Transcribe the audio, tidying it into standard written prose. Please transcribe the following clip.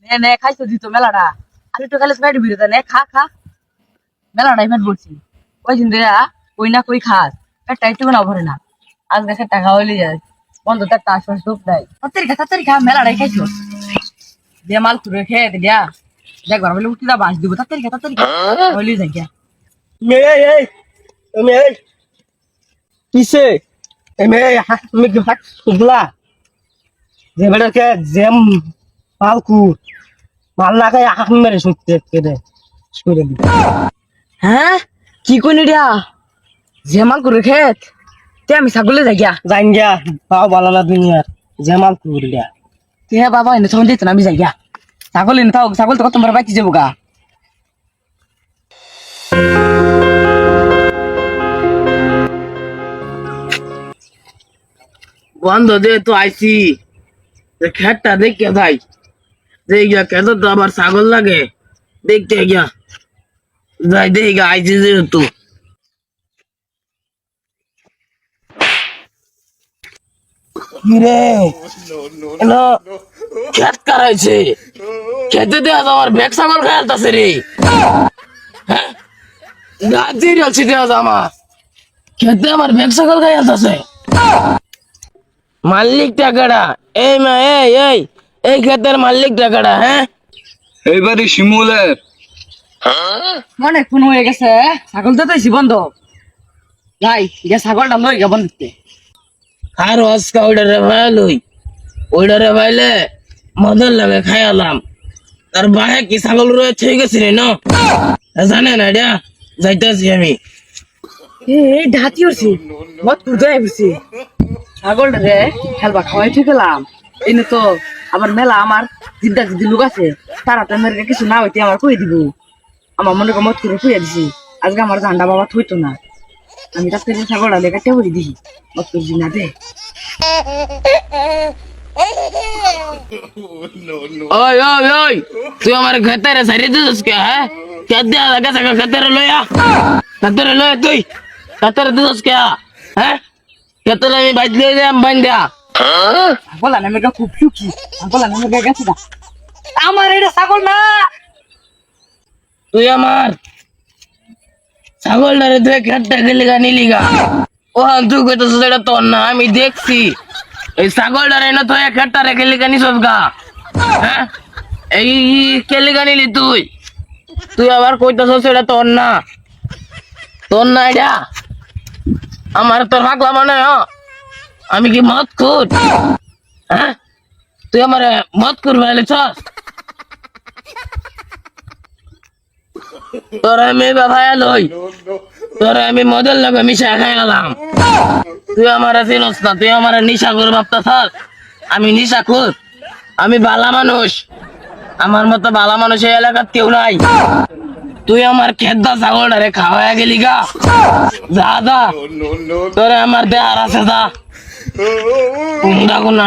নে খাইছো দিত মেলাটা আর একটু খালি পেট বিরোধ নে খা খা মেলাটাই পেট বলছি ওই দিন রে কই না কই খাস পেটটা একটু না ভরে না আজ গাছে টাকা হইলে যায় বন্ধ তার টাকা সুখ দেয় তাড়াতাড়ি খা মেলাটাই খাইছো দিয়ে মাল তুলে খেয়ে দিয়া দেখ ঘর বলে উঠি দা বাঁশ দিব তাড়াতাড়ি খা হইলে যাই গিয়া কিসে আমি হাত শুকলা যে বেটাকে জেম পালকু মাল না খাই হাত মেরে শুকতে কেটে শুয়ে দিই হ্যাঁ কি কইনি দিয়া যে মাল করে খেত তে আমি ছাগলে যাই গিয়া জান গিয়া পাও বালালা দুনিয়ার জেমাল কুর গিয়া তে বাবা এনে তখন দিত না আমি যাই গিয়া ছাগল এনে তাও ছাগল তো তোমার বাইতে যাবো গা বন্ধ দে তো আইছি খেতটা দেখে ভাই দেখ গিয়া খেত তো আবার ছাগল লাগে দেখতে গিয়া যাই দেখি গা আইছি যেহেতু কিরে খেত কারাইছে খেতে দেওয়া আমার ব্যাগ ছাগল খেলতেছে রে হ্যাঁ গাছি যাচ্ছি দেওয়া আমার খেতে আমার ব্যাগ ছাগল খেলতেছে মালিক টাকাটা এই মা এই ক্ষেতের মালিক টাকাটা হ্যাঁ এইবারে শিমুলের অনেক ফোন হয়ে গেছে ছাগল তো তাইছি বন্ধ যাই গিয়া ছাগলটা লই গা বন্ধুতে আর অস্কা ওইটারে ভাইলই ওইটারে ভাইলে মদল লাগে খাইলাম তার বাহে কি ছাগল রয়ে ঠিক আছে না জানে না এটা যাইতেছি আমি এই ঢাতি উঠছি মত কুদে আইছি ছাগলটা রে খেলবা খাওয়াই ঠিক গেলাম এনে তো আবার মেলা আমার জিদ্দা জিদ্দি লোক আছে তারা তো মেরে কিছু না হইতে আমার কই দিব আমার মনে মত করে খুঁয়ে দিছি আজকে আমার জান্ডা বাবা থইতো না আমি তাকে ছাগলটা লেগে টেবরি দিই মত করছি না দে ওই ওই ওই তুই আমার খেতেরে সারি দিছিস কে হ্যাঁ কে দেয়া লাগে সাকা খেতেরে লয়া তুই খেতেরে দিছিস কে হ্যাঁ খেতেরে আমি বাইজ লই যাম বান্ধা ছাগল না মেয়েটা খুব সুখী ছাগল না মেয়ে গেছে না আমার এটা ছাগল না তুই আমার ছাগলটারে তুই খেতটা গেলি গা নিলি গা ও তুই কইতেছিস এটা তোর না আমি দেখছি এই ছাগলটারে না তুই খেতটা রেখে লিগা নিছস গা হ্যাঁ এই কেলি গা নিলি তুই আবার কইতেছিস এটা তোর না এটা আমার তোর পাগলা মানে আমি কি মদ খুর হ্যাঁ তুই আমার মদ খুর ফেলেছস তোর আমি বাবা লই তোর আমি মদের লগে মিশা খাইলাম তুই আমার চিনস না তুই আমার নিশা করে ভাবতেছস আমি নিশা খুর আমি বালা মানুষ আমার মতো বালা মানুষ এই এলাকার কেউ নাই তুই আমার খেদ্দা ছাগলটারে খাওয়া গেলি গা যা তোরে আমার দেহার আছে যা কোনটা কোন